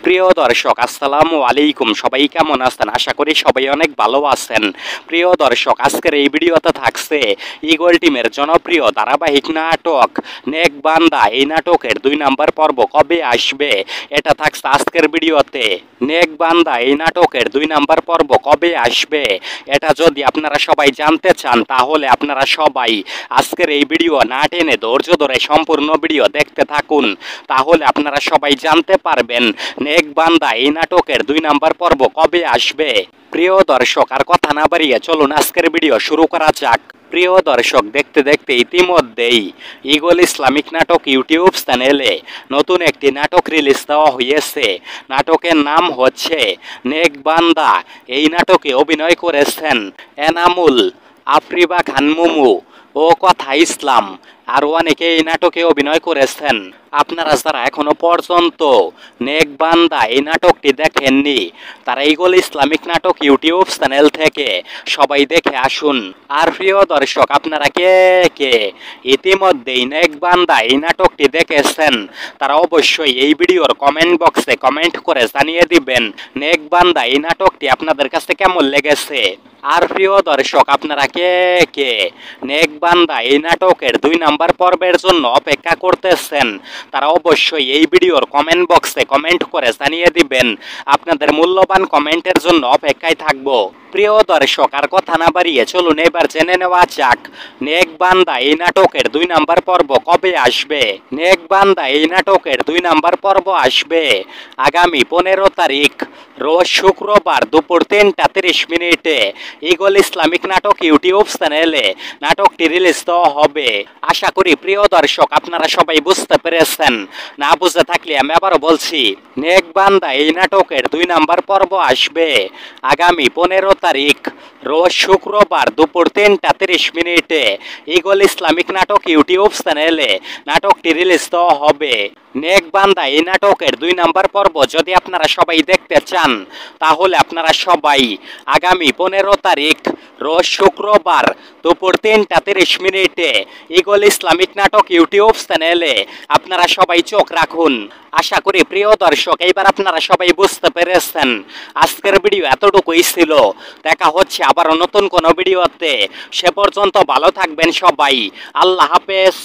প্রিয় দর্শক আসসালামু আলাইকুম। সবাই কেমন আছেন? আশা করি সবাই অনেক ভালো আছেন। প্রিয় দর্শক, আজকের এই ভিডিওতে থাকছে ঈগল টিমের জনপ্রিয় ধারাবাহিক নাটক নেক বান্দা। এই নাটকের 2 নাম্বার পর্ব কবে আসবে এটা থাকছে আজকের ভিডিওতে। নেক বান্দা এই নাটকের 2 নাম্বার পর্ব কবে আসবে এটা যদি আপনারা সবাই জানতে চান, তাহলে আপনারা সবাই আজকের এই ভিডিও না টেনে ধৈর্য ধরে সম্পূর্ণ ভিডিও দেখতে থাকুন। তাহলে আপনারা সবাই জানতে পারবেন নেক বান্দা এই নাটকের 2 নাম্বার পর্ব কবে আসবে। প্রিয় দর্শক, আর কথা না বাড়িয়ে চলুন আজকের ভিডিও শুরু করা যাক। প্রিয় দর্শক, দেখতে দেখতে ইতিমধ্যেই ঈগল ইসলামিক নাটক ইউটিউব চ্যানেলে নতুন একটি নাটক রিলিজ দেওয়া হয়েছে। নাটকের নাম হচ্ছে নেক বান্দা। এই নাটকে অভিনয় করেছেন এনামুল, আফরিবা খান মুমু ও কথা ইসলাম। আরও অনেকে এই নাটকে অভিনয় করেছেন। আপনারা যারা এখনো পর্যন্ত নেক বান্দা এই নাটকটি দেখেননি, তারা ঈগল ইসলামিক নাটক ইউটিউব চ্যানেল থেকে সবাই দেখে আসুন। আর প্রিয় দর্শক, আপনারা কে কে ইতিমধ্যেই নেক বান্দা এই নাটকটি দেখেছেন, তারা অবশ্যই এই ভিডিওর কমেন্ট বক্সে কমেন্ট করে জানিয়ে দিবেন নেক বান্দা এই নাটকটি আপনাদের কাছে কেমন লেগেছে। আর প্রিয় দর্শক, আপনারা কে কে নেক বান্দা এই নাটকের 2 নাম্বার পর্বের জন্য অপেক্ষা করতেছেন, তারা অবশ্যই এই ভিডিওর কমেন্ট বক্সে কমেন্ট করে জানিয়ে দিবেন। আপনাদের মূল্যবান কমেন্টের জন্য অপেক্ষায় থাকবো। প্রিয় দর্শক, আর কথা না বাড়িয়ে চলুন এবার জেনে নেওয়া যাক নেক বান্দা এই নাটকের 2 নাম্বার পর্ব কবে আসবে। নেক বান্দা এই নাটকের 2 নাম্বার পর্ব আসবে আগামী 15 তারিখ রোজ শুক্রবার দুপুর 3টা 30 মিনিটে ঈগল ইসলামিক নাটক ইউটিউব চ্যানেলে নাটকটি রিলিজ দেওয়া হবে। আশা করি প্রিয় দর্শক আপনারা সবাই বুঝতে পেরেছেন। না বুঝে থাকলে আমি আবারও বলছি, নেক বান্দা এই নাটকের 2 নাম্বার পর্ব আসবে আগামী 15 তারিখ রোজ শুক্রবার দুপুর 3টা 30 মিনিটে ঈগল ইসলামিক নাটক ইউটিউব চ্যানেলে নাটকটি রিলিজ দেওয়া হবে। নেক বান্দা এই নাটকের 2 নাম্বার পর্ব যদি আপনারা সবাই দেখতে চান, তাহলে আপনারা সবাই আগামী 15 তারিখ রোজ শুক্রবার দুপুর 3টা 30 মিনিটে ঈগল ইসলামিক নাটক ইউটিউব চ্যানেলে আপনারা সবাই চোখ রাখুন। আশা করি প্রিয় দর্শক এইবার আপনারা সবাই বুঝতে পেরেছেন। আজকের ভিডিও এতটুকুই ছিল। দেখা হচ্ছে আবার নতুন কোনো ভিডিওতে। সে পর্যন্ত ভালো থাকবেন সবাই। আল্লাহ হাফেজ।